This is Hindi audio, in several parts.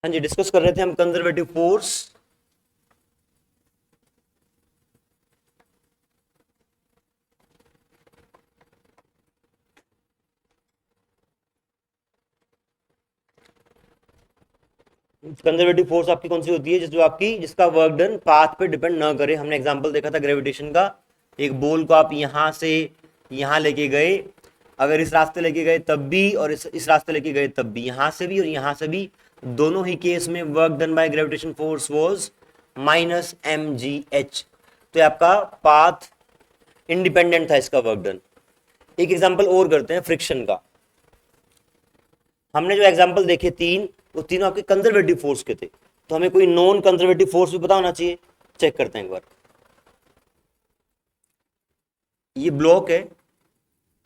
हाँ जी, डिस्कस कर रहे थे हम कंजर्वेटिव फोर्स। कंजर्वेटिव फोर्स आपकी कौन सी होती है, जो आपकी जिसका वर्क डन पाथ पे डिपेंड ना करे। हमने एग्जांपल देखा था ग्रेविटेशन का। एक बॉल को आप यहां से यहां लेके गए, अगर इस रास्ते लेके गए तब भी, और इस रास्ते लेके गए तब भी, यहां से भी और यहां से भी, दोनों ही केस में work done bye gravitation force was -mgh। तो ये आपका पाथ इंडिपेंडेंट था इसका वर्क डन। एक एग्जांपल और करते हैं फ्रिक्शन का। हमने जो एग्जांपल देखे तीन, वो तीनों आपके कंजर्वेटिव फोर्स के थे। तो हमें कोई नॉन कंजर्वेटिव फोर्स भी पता होना चाहिए। चेक करते हैं एक बार। ये ब्लॉक है,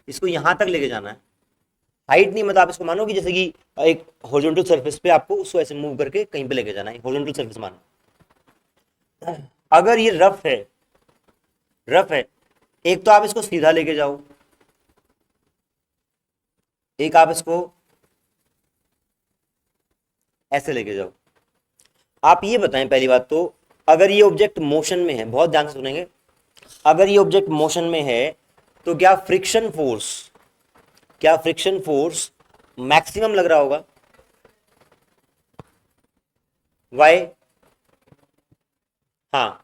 इसको यहां तक लेके जाना है। हाइट नहीं, मतलब आप इसको मानो कि जैसे कि एक हॉरिजॉन्टल सरफेस पे आपको उसको ऐसे मूव करके कहीं पे लेके जाना है, हॉरिजॉन्टल सरफेस मानो। अगर ये रफ है, रफ है, एक तो आप इसको सीधा लेके जाओ, एक आप इसको ऐसे लेके जाओ। आप ये बताएं पहली बात तो, अगर ये ऑब्जेक्ट मोशन में है, बहुत ध्यान से सुनेंगे, अगर ये ऑब्जेक्ट मोशन में है तो क्या फ्रिक्शन फोर्स मैक्सिमम लग रहा होगा? वाई? हाँ,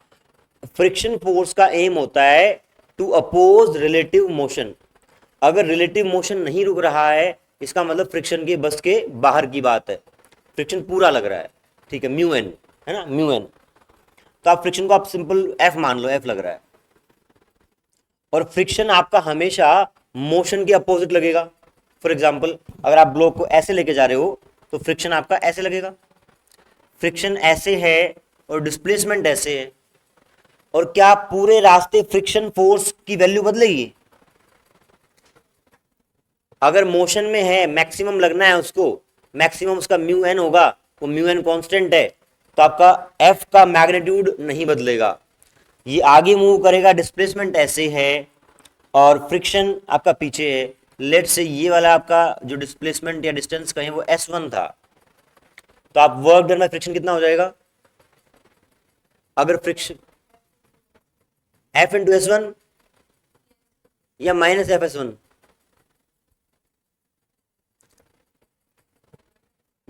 फ्रिक्शन फोर्स का एम होता है टू अपोज रिलेटिव मोशन। अगर रिलेटिव मोशन नहीं रुक रहा है, इसका मतलब फ्रिक्शन के बस के बाहर की बात है, फ्रिक्शन पूरा लग रहा है। ठीक है, म्यू एन है ना, म्यू एन। तो आप फ्रिक्शन को आप सिंपल एफ मान लो, एफ लग रहा है। और फ्रिक्शन आपका हमेशा मोशन के अपोजिट लगेगा। फॉर एग्जाम्पल, अगर आप ब्लॉक को ऐसे लेके जा रहे हो तो फ्रिक्शन आपका ऐसे लगेगा। फ्रिक्शन ऐसे है और डिस्प्लेसमेंट ऐसे है, और क्या पूरे रास्ते फ्रिक्शन फोर्स की वैल्यू बदलेगी? अगर मोशन में है, मैक्सिमम लगना है उसको, मैक्सिमम उसका म्यू एन होगा, वो म्यू एन कॉन्स्टेंट है, तो आपका एफ का मैग्नीट्यूड नहीं बदलेगा। ये आगे मूव करेगा, डिस्प्लेसमेंट ऐसे है और फ्रिक्शन आपका पीछे है। लेट से ये वाला आपका जो डिस्प्लेसमेंट या डिस्टेंस कहें वो S1 था, तो आप वर्क डन बाय फ्रिक्शन कितना हो जाएगा? अगर फ्रिक्शन F × S1 या -FS1?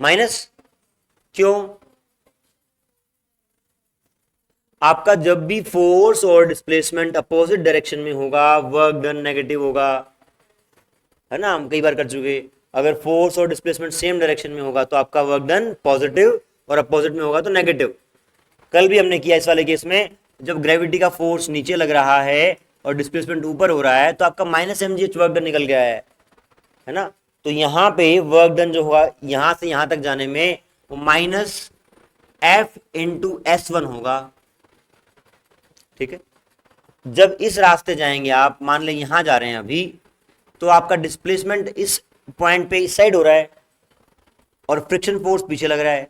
माइनस। क्यों? आपका जब भी फोर्स और डिस्प्लेसमेंट अपोजिट डायरेक्शन में होगा, वर्क डन नेगेटिव होगा, है ना, हम कई बार कर चुके। अगर फोर्स और डिस्प्लेसमेंट सेम डायरेक्शन में होगा तो आपका वर्क डन पॉजिटिव, और अपोजिट में होगा तो नेगेटिव। कल भी हमने किया इस वाले केस में, जब ग्रेविटी का फोर्स नीचे लग रहा है और डिस्प्लेसमेंट ऊपर हो रहा है तो आपका -mgh वर्क डन निकल गया है ना। तो यहां पे वर्क डन जो होगा यहां से यहां तक जाने में, वो -F × S1 होगा। ठीक है, जब इस रास्ते जाएंगे आप, मान लें यहां जा रहे हैं अभी, तो आपका डिस्प्लेसमेंट इस पॉइंट पे इस साइड हो रहा है और फ्रिक्शन फोर्स पीछे लग रहा है।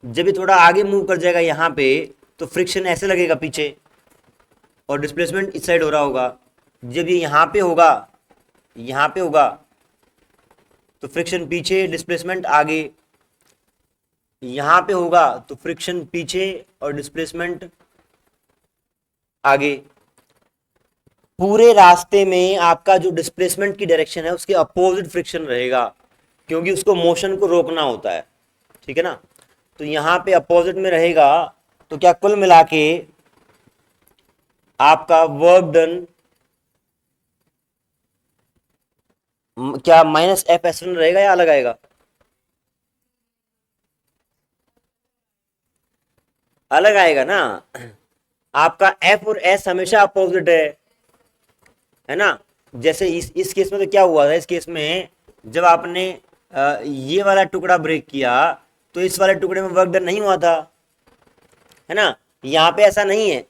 जब ये थोड़ा आगे मूव कर जाएगा यहां पे, तो फ्रिक्शन ऐसे लगेगा पीछे और डिस्प्लेसमेंट इस साइड हो रहा होगा। जब ये यहां पे होगा, यहां पे होगा, तो फ्रिक्शन पीछे, डिस्प्लेसमेंट आगे। यहां पे होगा तो फ्रिक्शन पीछे और डिस्प्लेसमेंट आगे। पूरे रास्ते में आपका जो डिस्प्लेसमेंट की डायरेक्शन है उसके अपोजिट फ्रिक्शन रहेगा, क्योंकि उसको मोशन को रोकना होता है। ठीक है ना, तो यहां पे अपोजिट में रहेगा। तो क्या कुल मिला के आपका वर्क डन क्या -FS1 रहेगा या अलग आएगा? अलग आएगा ना। आपका F और S हमेशा अपोजिट है ना। जैसे इस केस में तो क्या हुआ था, इस केस में जब आपने ये वाला टुकड़ा ब्रेक किया तो इस वाले टुकड़े में वर्क डन नहीं हुआ था, है ना। यहाँ पे ऐसा नहीं है,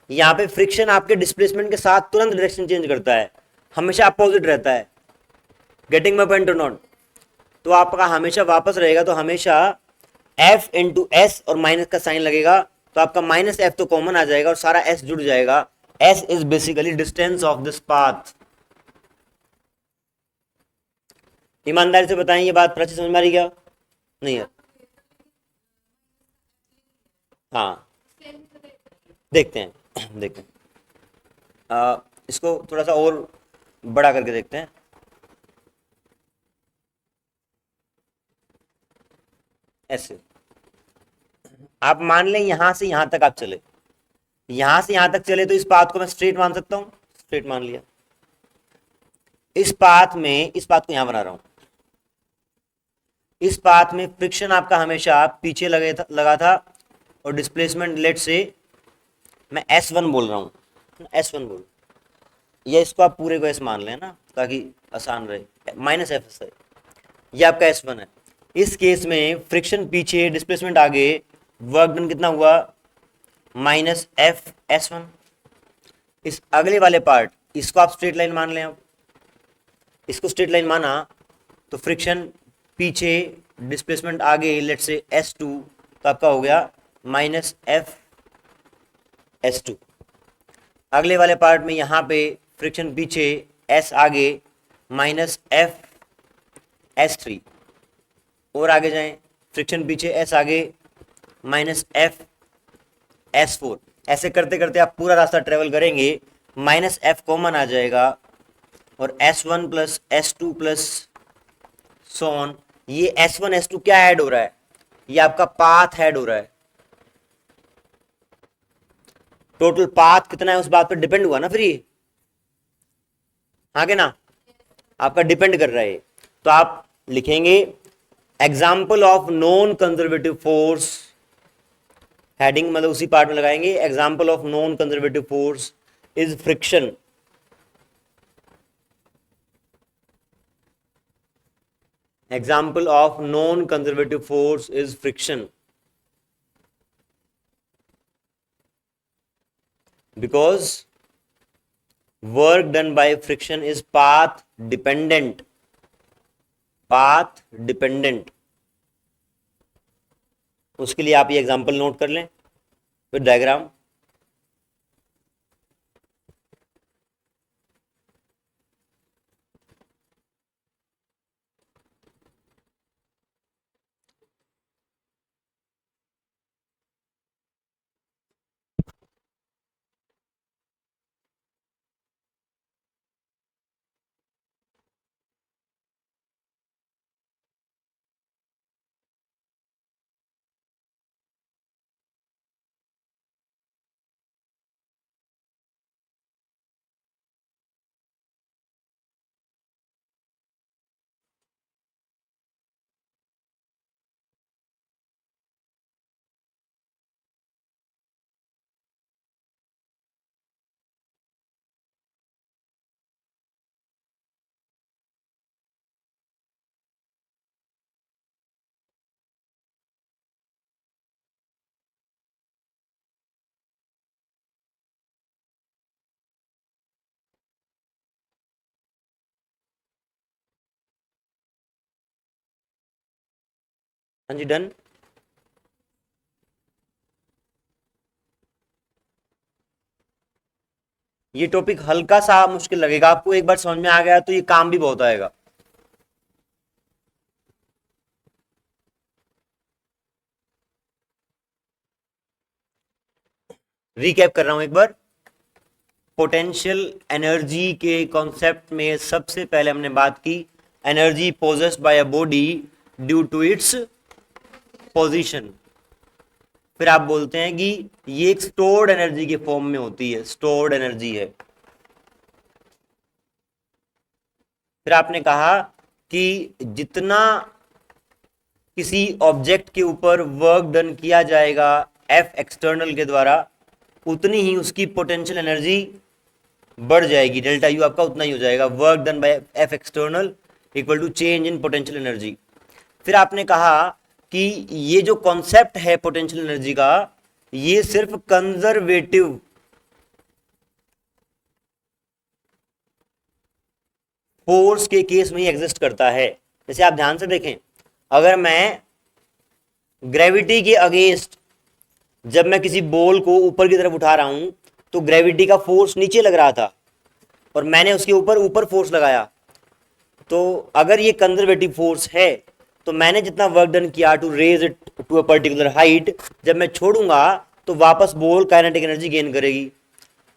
यहाँ पे फ्रिक्शन आपके डिस्प्लेसमेंट के साथ तुरंत डायरेक्शन चेंज करता है, हमेशा अपोजिट रहता है। गेटिंग माई पॉइंट और नॉट? तो आपका हमेशा वापस रहेगा, तो हमेशा F × S और माइनस का साइन लगेगा, तो आपका -F तो कॉमन आ जाएगा और सारा S जुड़ जाएगा। S is basically distance of this path. ईमानदारी से बताएं, ये बात प्राची समझ में आ रही क्या? नहीं है? हाँ देखते हैं देखते हैं। इसको थोड़ा सा और बड़ा करके देखते हैं। ऐसे आप मान लें यहां से यहां तक आप चले, यहां से यहां तक चले तो इस पाथ को मैं स्ट्रेट मान सकता हूं, स्ट्रेट मान लिया। इस पाथ में, इस पाथ को यहां बना रहा हूं, इस पाथ में फ्रिक्शन आपका हमेशा पीछे लगा था और डिस्प्लेसमेंट लेट से मैं S1 बोल रहा हूं, S1 बोल, या इसको आप पूरे को S मान लें ना ताकि आसान रहे, माइनस एफ है, ये आपका S1 है। इस केस में फ्रिक्शन पीछे डिस्प्लेसमेंट आगे, वर्क डन कितना हुआ, माइनस एफ S1। इस अगले वाले पार्ट, इसको आप स्ट्रेट लाइन मान लें, अब इसको स्ट्रेट लाइन माना तो फ्रिक्शन पीछे डिस्प्लेसमेंट आगे लेट से S2, तो आपका हो गया माइनस एफ S2। अगले वाले पार्ट में यहां पे फ्रिक्शन पीछे S आगे माइनस एफ S3, और आगे जाएं, फ्रिक्शन पीछे S आगे माइनस एफ S4। ऐसे करते करते आप पूरा रास्ता ट्रेवल करेंगे, माइनस एफ कॉमन आ जाएगा और S1 plus S2 plus so on, ये S1 S2 क्या ऐड हो रहा है, ये आपका पाथ ऐड हो रहा है। टोटल पाथ कितना है उस बात पर डिपेंड हुआ ना, फिर ये आगे ना आपका डिपेंड कर रहा है। तो आप लिखेंगे example of non conservative force, heading मतलब उसी पार्ट में लगाएंगे, example of non conservative force is friction. Example of non-conservative force is friction, because work done by friction is path dependent, path dependent। उसके लिए आप ये एग्जांपल नोट कर लें फिर डायग्राम। हाँ जी डन। ये टॉपिक हल्का सा मुश्किल लगेगा आपको, एक बार समझ में आ गया तो ये काम भी बहुत आएगा। रिकैप कर रहा हूं एक बार। पोटेंशियल एनर्जी के कॉन्सेप्ट में सबसे पहले हमने बात की energy possessed by a body due to its position. फिर आप बोलते हैं कि ये एक स्टोर्ड एनर्जी के फॉर्म में होती है, स्टोर्ड एनर्जी है। फिर आपने कहा कि जितना किसी ऑब्जेक्ट के ऊपर वर्क डन किया जाएगा एफ एक्सटर्नल के द्वारा, उतनी ही उसकी पोटेंशियल एनर्जी बढ़ जाएगी, डेल्टा यू आपका उतना ही हो जाएगा, work done by F external equal to change in potential energy. फिर आपने कहा कि ये जो कॉन्सेप्ट है पोटेंशियल एनर्जी का, ये सिर्फ कंजर्वेटिव फोर्स के केस में ही एग्जिस्ट करता है। जैसे आप ध्यान से देखें, अगर मैं ग्रेविटी के अगेंस्ट जब मैं किसी बॉल को ऊपर की तरफ उठा रहा हूं तो ग्रेविटी का फोर्स नीचे लग रहा था और मैंने उसके ऊपर ऊपर फोर्स लगाया, तो अगर ये कंजर्वेटिव फोर्स है तो मैंने जितना वर्क डन किया to raise it to a particular height, जब मैं छोड़ूंगा तो वापस बॉल काइनेटिक एनर्जी गेन करेगी,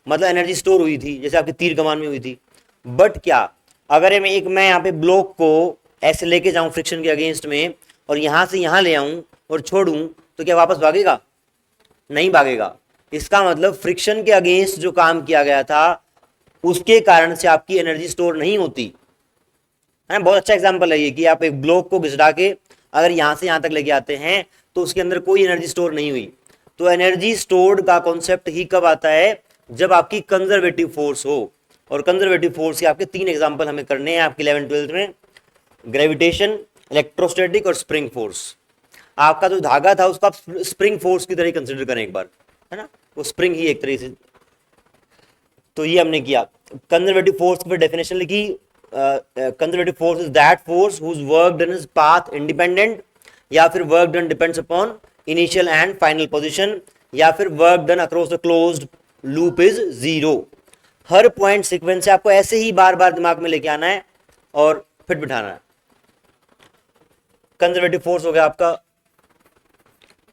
मतलब एनर्जी स्टोर हुई थी जैसे आपकी तीर कमान में हुई थी। बट क्या, अगर मैं यहाँ पे ब्लॉक को ऐसे लेके जाऊं फ्रिक्शन के अगेंस्ट में और यहां से यहां ले आऊं और छोड़ूं, तो क्या वापस भागेगा? नहीं भागेगा। इसका मतलब फ्रिक्शन के अगेंस्ट जो काम किया गया था उसके कारण से आपकी एनर्जी स्टोर नहीं होती है ना। बहुत अच्छा एग्जांपल है ये कि आप एक ब्लॉक को घिसड़ा के अगर यहां से यहां तक लेके आते हैं तो उसके अंदर कोई एनर्जी स्टोर नहीं हुई। तो एनर्जी स्टोर्ड का कॉन्सेप्ट ही कब आता है? जब आपकी कंजर्वेटिव फोर्स हो। और कंजर्वेटिव फोर्स के आपके 3 एग्जांपल हमें करने हैं आपकी 11th-12th में, ग्रेविटेशन, इलेक्ट्रोस्टैटिक और स्प्रिंग फोर्स। आपका जो धागा था उसको आप स्प्रिंग फोर्स की तरह कंसिडर करें एक बार, है ना, वो स्प्रिंग ही एक तरह से। तो ये हमने किया। कंजर्वेटिव फोर्स की डेफिनेशन लिखी, conservative force is that force whose work done is path independent, या फिर work done depends upon initial and final position, या फिर work done across the closed loop is zero. हर पॉइंट सीक्वेंस से आपको ऐसे ही बार बार दिमाग में लेके आना है और फिट बिठाना है। कंजर्वेटिव फोर्स हो गया आपका।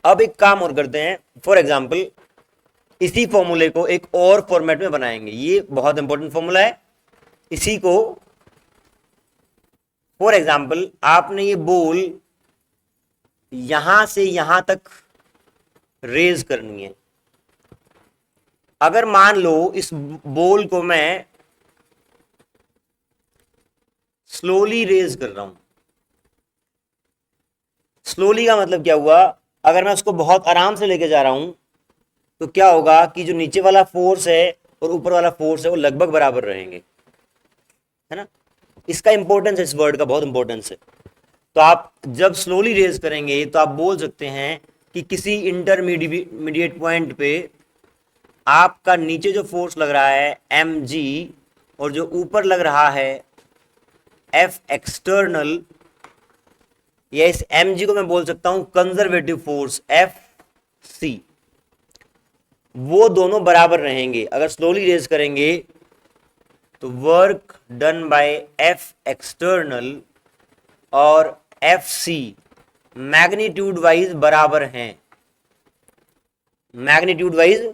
अब एक काम और करते हैं, फॉर एग्जाम्पल इसी फॉर्मूले को एक और फॉर्मेट में बनाएंगे। ये बहुत इंपॉर्टेंट फॉर्मूला है। इसी को फॉर एग्जाम्पल आपने ये बॉल यहां से यहां तक रेज करनी है। अगर मान लो इस बॉल को मैं स्लोली रेज कर रहा हूं, स्लोली का मतलब क्या हुआ, अगर मैं उसको बहुत आराम से लेके जा रहा हूं तो क्या होगा कि जो नीचे वाला फोर्स है और ऊपर वाला फोर्स है वो लगभग बराबर रहेंगे, है ना। इसका इंपॉर्टेंस है, इस वर्ड का बहुत इंपॉर्टेंस है। तो आप जब स्लोली रेज करेंगे तो आप बोल सकते हैं कि किसी इंटरमीडिएट पॉइंट पे आपका नीचे जो फोर्स लग रहा है mg और जो ऊपर लग रहा है F एक्सटर्नल, या इस mg को मैं बोल सकता हूं कंजर्वेटिव फोर्स FC, वो दोनों बराबर रहेंगे। अगर स्लोली रेज करेंगे तो work done bye F external और FC मैग्नीट्यूड वाइज बराबर हैं, मैग्नीट्यूड वाइज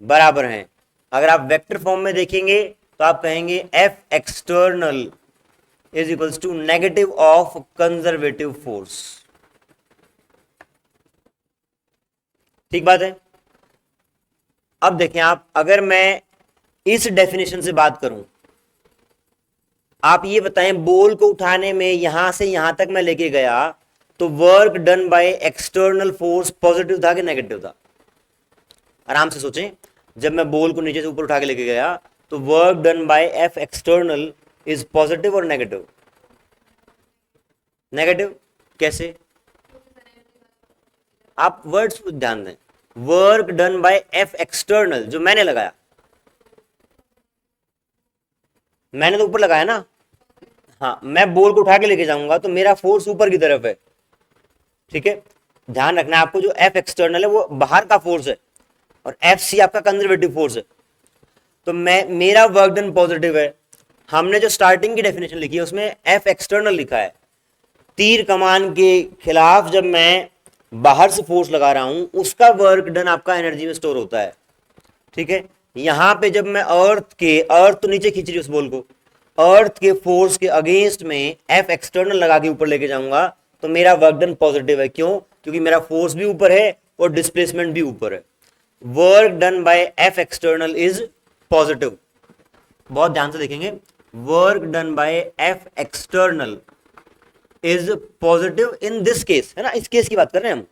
बराबर हैं। अगर आप वेक्टर फॉर्म में देखेंगे तो आप कहेंगे F external is equals to negative of conservative force. ठीक बात है। अब देखें आप, अगर मैं इस डेफिनेशन से बात करूं, आप ये बताएं बॉल को उठाने में यहां से यहां तक मैं लेके गया तो work done by external force positive था कि नेगेटिव था? आराम से सोचें। जब मैं बॉल को नीचे से ऊपर उठा के लेके गया तो work done bye F external is positive और नेगेटिव? नेगेटिव। कैसे? आप वर्ड्स पर ध्यान दें। Work done bye F external जो मैंने लगाया, मैंने तो ऊपर लगाया ना, हाँ, मैं बॉल को उठा के लेके जाऊंगा तो मेरा फोर्स ऊपर की तरफ है, ठीक है। ध्यान रखना आपको, जो F एक्सटर्नल है वो बाहर का फोर्स है और FC आपका कंजर्वेटिव फोर्स है। तो मेरा वर्क डन पॉजिटिव है। हमने जो स्टार्टिंग की डेफिनेशन लिखी है उसमें F एक्सटर्नल लिखा है। तीर कमान के खिलाफ जब मैं बाहर से फोर्स लगा रहा हूं उसका वर्क डन आपका एनर्जी में स्टोर होता है, ठीक है। यहां पे जब मैं अर्थ तो नीचे खींच रही उस बॉल को, अर्थ के फोर्स के अगेंस्ट में F एक्सटर्नल लगा के ऊपर लेके जाऊंगा तो मेरा वर्क डन पॉजिटिव है। क्यों? क्योंकि मेरा फोर्स भी ऊपर है और डिस्प्लेसमेंट भी ऊपर है। Work done bye F external is positive. बहुत ध्यान से देखेंगे, work done bye F external is positive in this case, है ना। इस केस की बात कर रहे हैं हम,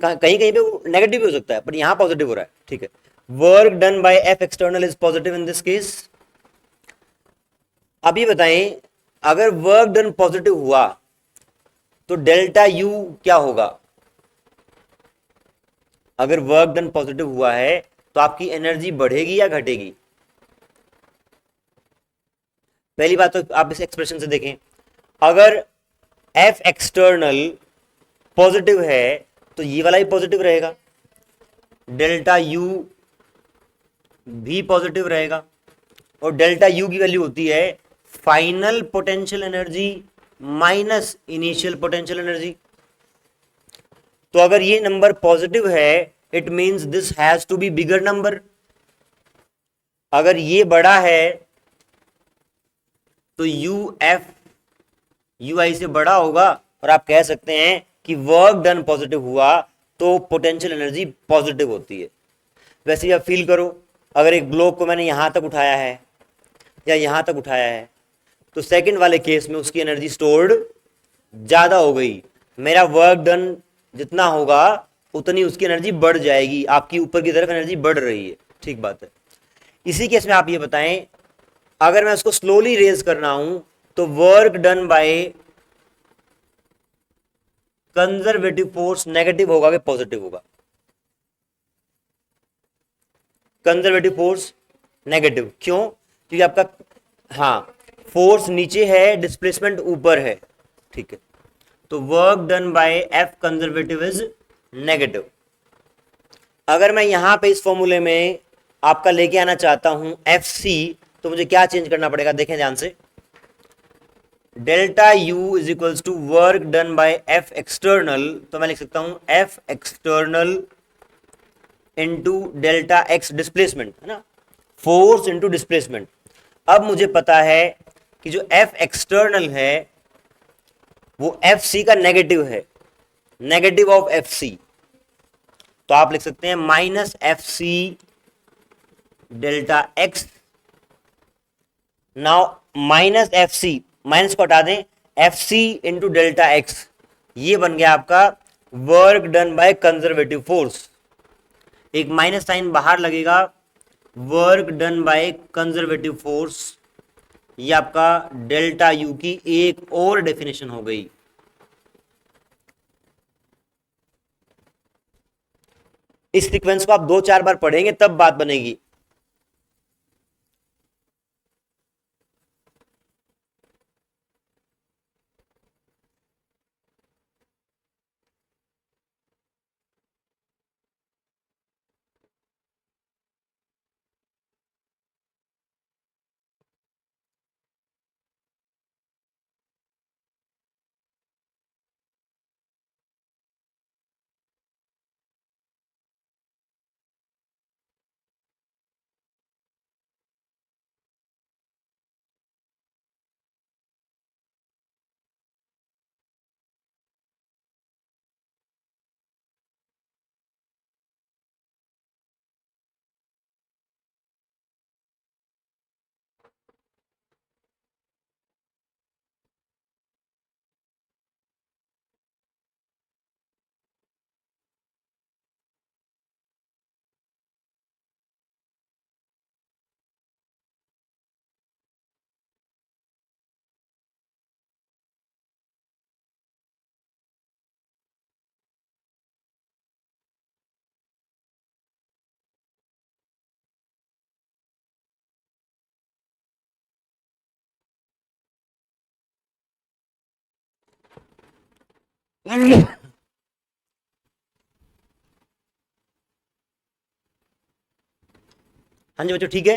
कहीं कहीं पे नेगेटिव भी हो सकता है पर यहां पॉजिटिव हो रहा है, ठीक है। Work done bye F external is positive in this case. अब ये बताएं, अगर वर्क डन पॉजिटिव हुआ तो डेल्टा U क्या होगा? अगर वर्क डन पॉजिटिव हुआ है तो आपकी एनर्जी बढ़ेगी या घटेगी? पहली बात तो आप इस एक्सप्रेशन से देखें, अगर F एक्सटर्नल पॉजिटिव है तो ये वाला ही पॉजिटिव रहेगा, डेल्टा U भी पॉजिटिव रहेगा। और डेल्टा U की वैल्यू होती है final potential energy minus initial potential energy. तो अगर ये नंबर पॉजिटिव है it means this has to be bigger number. अगर ये बड़ा है तो यू एफ यू आई से बड़ा होगा और आप कह सकते हैं कि वर्क डन पॉजिटिव हुआ तो पोटेंशियल एनर्जी पॉजिटिव होती है। वैसे ही आप फील करो, अगर एक ब्लॉक को मैंने यहां तक उठाया है या यहां तक उठाया है तो सेकंड वाले केस में उसकी एनर्जी स्टोर्ड ज्यादा हो गई, मेरा वर्क डन जितना होगा उतनी उसकी एनर्जी बढ़ जाएगी, आपकी ऊपर की तरफ एनर्जी बढ़ रही है। ठीक बात है। इसी केस में आप ये बताएं, अगर मैं उसको स्लोली रेज कर रहा हूं तो work done by conservative force negative होगा कि पॉजिटिव होगा? Conservative force negative. क्यों? क्योंकि आपका हाँ फोर्स नीचे है, डिस्प्लेसमेंट ऊपर है। ठीक है, तो work done by F conservative is negative. अगर मैं यहां पे इस फॉर्मूले में आपका लेके आना चाहता हूं एफ सी, तो मुझे क्या चेंज करना पड़ेगा? देखें ध्यान से, delta U is equals to work done by F external, तो मैं लिख सकता हूं F external into delta X displacement, है ना, फोर्स इंटू डिस्प्लेसमेंट। अब मुझे पता है कि जो एफ एक्सटर्नल है वो एफ सी का नेगेटिव है, नेगेटिव ऑफ एफ सी, तो आप लिख सकते हैं minus F C delta X. Now minus F C, minus को हटा दें, F C into delta X, ये बन गया आपका work done by conservative force. एक माइनस साइन बाहर लगेगा, work done by conservative force, ये आपका डेल्टा यू की एक और डेफिनेशन हो गई। इस सीक्वेंस को आप 2-4 बार पढ़ेंगे तब बात बनेगी। हाँ जी बच्चों, ठीक है,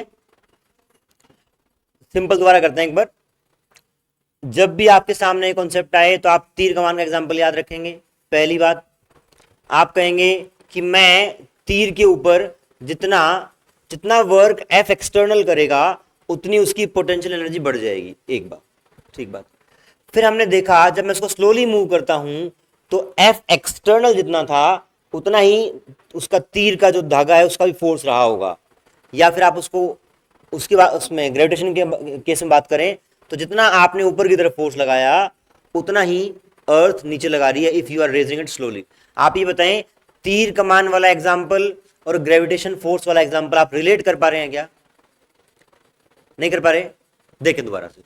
सिंपल दोबारा करते हैं एक बार। जब भी आपके सामने कॉन्सेप्ट आए तो आप तीर कमान का एग्जांपल याद रखेंगे। पहली बात, आप कहेंगे कि मैं तीर के ऊपर जितना जितना वर्क एफ एक्सटर्नल करेगा उतनी उसकी पोटेंशियल एनर्जी बढ़ जाएगी, एक बात। ठीक बात। फिर हमने देखा जब मैं इसको स्लोली मूव करता हूं तो एफ एक्सटर्नल जितना था उतना ही उसका तीर का जो धागा है उसका भी फोर्स रहा होगा। या फिर आप उसको उसके बाद उसमें ग्रेविटेशन के केस में बात करें तो जितना आपने ऊपर की तरफ फोर्स लगाया उतना ही अर्थ नीचे लगा रही है if you are raising it slowly. आप ये बताएं, तीर कमान वाला एग्जांपल और ग्रेविटेशन फोर्स वाला एग्जांपल आप रिलेट कर पा रहे हैं क्या? नहीं कर पा रहे? देखें दोबारा से।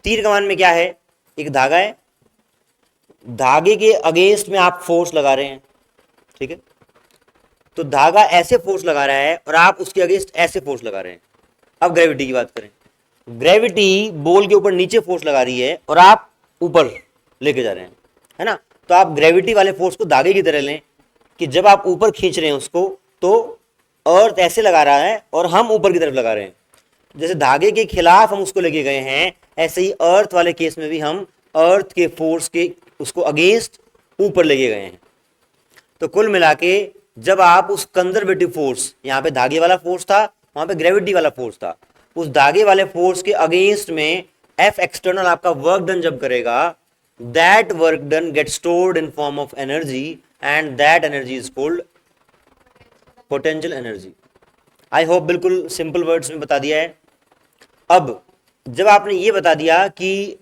तीर कमान में क्या है? एक धागा है, धागे के अगेंस्ट में आप फोर्स लगा रहे हैं, ठीक है, तो धागा ऐसे फोर्स लगा रहा है और आप उसके अगेंस्ट ऐसे फोर्स लगा रहे हैं। अब ग्रेविटी की बात करें, ग्रेविटी बॉल के ऊपर नीचे फोर्स लगा रही है और आप ऊपर लेके जा रहे हैं, है ना। तो आप ग्रेविटी वाले फोर्स को धागे की तरह लें कि जब आप ऊपर खींच रहे हैं उसको तो अर्थ ऐसे लगा रहा है और हम ऊपर की तरफ लगा रहे हैं। जैसे धागे के खिलाफ हम उसको लेके गए हैं, ऐसे ही अर्थ वाले केस में भी हम अर्थ के फोर्स के उसको अगेंस्ट ऊपर लेके गए हैं। तो कुल मिला के जब आप उस कंजर्वेटिव फोर्स, यहाँ पे धागे वाला फोर्स था, वहां पे ग्रेविटी वाला फोर्स था, उस धागे वाले फोर्स के अगेंस्ट में एफ एक्सटर्नल आपका वर्क डन जब करेगा, that work done get stored in form of energy and that energy is called potential energy. I hope बिल्कुल सिंपल वर्ड्स में बता दिया है। अब जब आपने ये बता दिया कि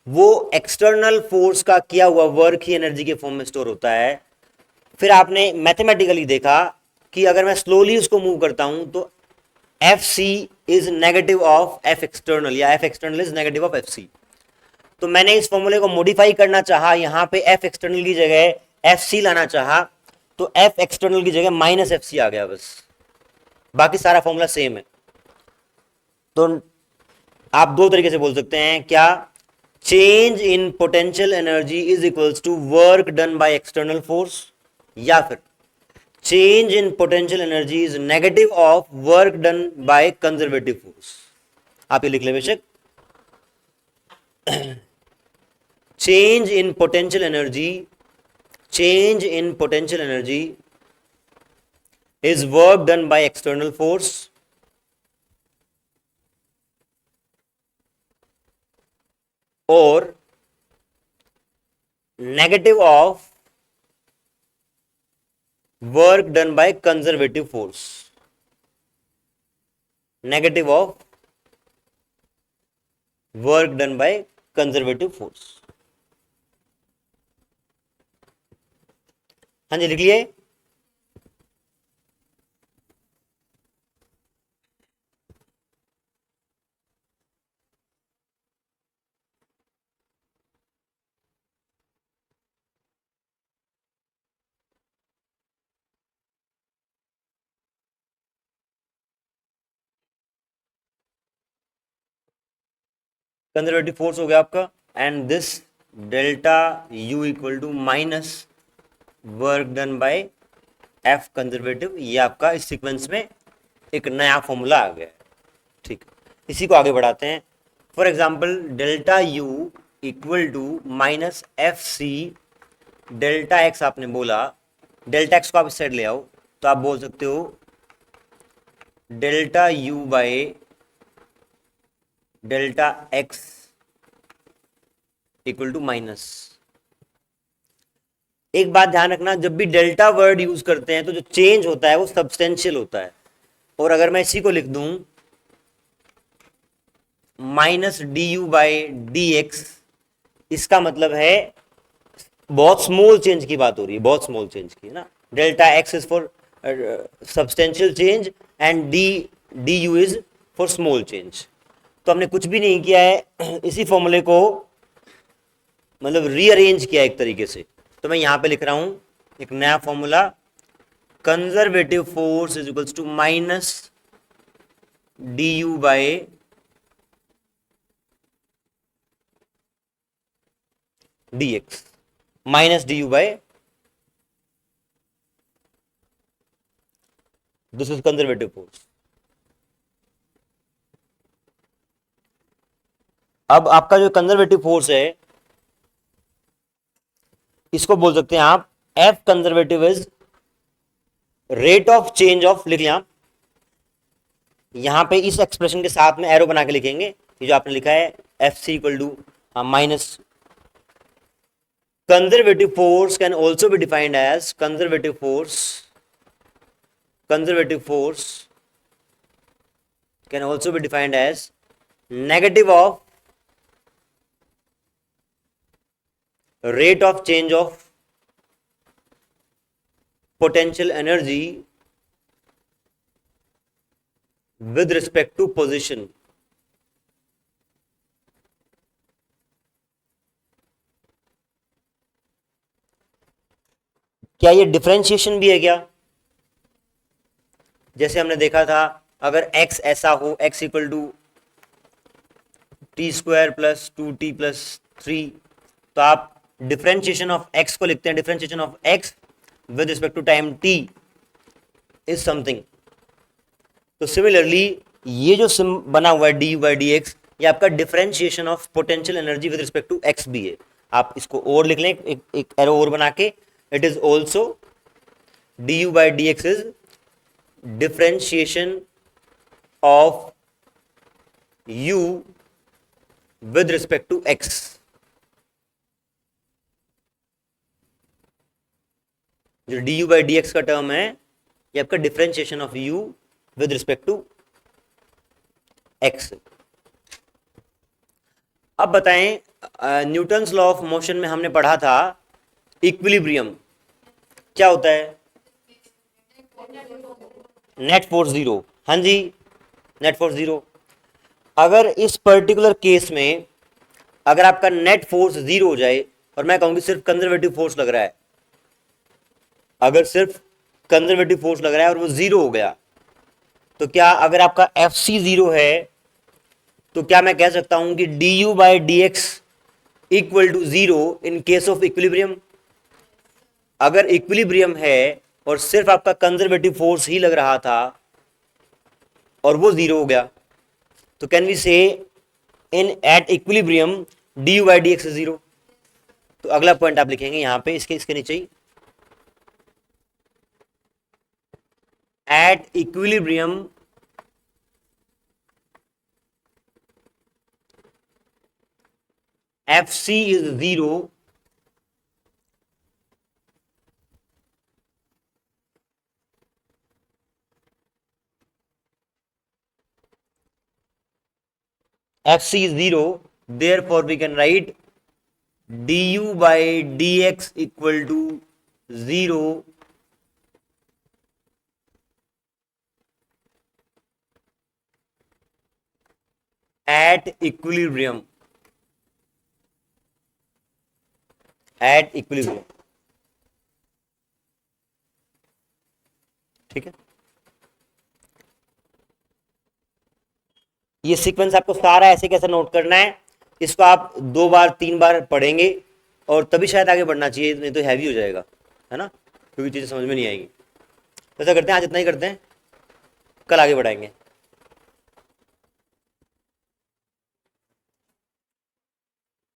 वो एक्सटर्नल फोर्स का किया हुआ वर्क ही एनर्जी के फॉर्म में स्टोर होता है, फिर आपने मैथमेटिकली देखा कि अगर मैं स्लोली उसको मूव करता हूं तो F C is negative of F external, या F external is negative of F C. तो मैंने इस फॉर्मूले को मॉडिफाई करना चाहा, यहां पे एफ एक्सटर्नल की जगह एफ सी लाना चाहा, तो एफ एक्सटर्नल की जगह माइनस एफ सी आ गया बस, बाकी सारा फॉर्मूला सेम है। तो आप दो तरीके से बोल सकते हैं, क्या change in potential energy is equals to work done by external force, या फिर change in potential energy is negative of work done by conservative force. आप ये लिख ले बेशक, change in potential energy, change in potential energy is work done by external force or negative of work done by conservative force, negative of work done by conservative force। हाँ जी लिख लिए। कंजर्वेटिव फोर्स हो गया आपका, and this delta U equal to minus work done by F conservative. ये आपका इस सीक्वेंस में एक नया फॉर्मूला आ गया है। ठीक, इसी को आगे बढ़ाते हैं। For example delta U equal to minus F C delta X आपने बोला, डेल्टा एक्स को आप इस साइड ले आओ तो आप बोल सकते हो delta U by delta X equal to minus. एक बात ध्यान रखना, जब भी डेल्टा वर्ड यूज करते हैं तो जो चेंज होता है वो सब्सटेंशियल होता है। और अगर मैं इसी को लिख दूं minus D you by D x, इसका मतलब है बहुत स्मॉल चेंज की बात हो रही है, बहुत स्मॉल चेंज की है ना। Delta x is for substantial change and D you is for small change. तो हमने कुछ भी नहीं किया है, इसी फॉर्मूले को मतलब रीअरेंज किया एक तरीके से। तो मैं यहां पे लिख रहा हूं एक नया formula, conservative force is equals to minus D U by D X, minus D U by this is conservative force. अब आपका जो कंजर्वेटिव फोर्स है इसको बोल सकते हैं आप F conservative is rate of change of, लिख लिया यहां पे इस एक्सप्रेशन के साथ में एरो बना के लिखेंगे, ये जो आपने लिखा है F C equal to minus. Conservative force can also be defined as conservative force can also be defined as negative of rate of change of potential energy with respect to position। क्या ये डिफरेंशिएशन भी है क्या? जैसे हमने देखा था अगर x ऐसा हो, x equal to t square plus 2t plus 3, तो आप डिफरेंशिएशन ऑफ x को लिखते हैं differentiation of x with respect to time t is something. तो सिमिलरली ये जो बना हुआ है d you by D x, ये आपका differentiation of potential energy with respect to x भी है। आप इसको और लिख लें एक एरो और बना के, it is also D you by D x is differentiation of u with respect to x। जो D you by D x का टर्म है ये आपका differentiation of u with respect to x। अब बताएं, न्यूटन्स लॉ ऑफ मोशन में हमने पढ़ा था इक्विलिब्रियम क्या होता है? Net force zero. हाँ जी, नेट फोर्स जीरो। अगर इस पर्टिकुलर केस में अगर आपका नेट फोर्स जीरो हो जाए और मैं कहूंगी सिर्फ कंजर्वेटिव फोर्स लग रहा है, अगर सिर्फ कंजर्वेटिव फोर्स लग रहा है और वो जीरो हो गया, तो क्या अगर आपका एफ सी जीरो है तो क्या मैं कह सकता हूं कि d you by D x equal to zero in case of equilibrium? अगर इक्विलिब्रियम है और सिर्फ आपका कंजर्वेटिव फोर्स ही लग रहा था और वो जीरो हो गया, तो can we say in at equilibrium D you by D X zero? तो अगला पॉइंट आप लिखेंगे यहां पे इसके नीचे ही, at equilibrium F C is zero fc is 0, therefore we can write du by dx equal to 0 at equilibrium। at equilibrium, ठीक है। ये सीक्वेंस आपको सारा ऐसे कैसे नोट करना है, इसको आप 2 बार 3 बार पढ़ेंगे और तभी शायद आगे बढ़ना चाहिए, नहीं तो हैवी हो जाएगा, है ना, क्योंकि चीज़ें समझ में नहीं आएगी। ऐसा करते हैं, आज इतना ही करते हैं, कल आगे बढ़ाएंगे।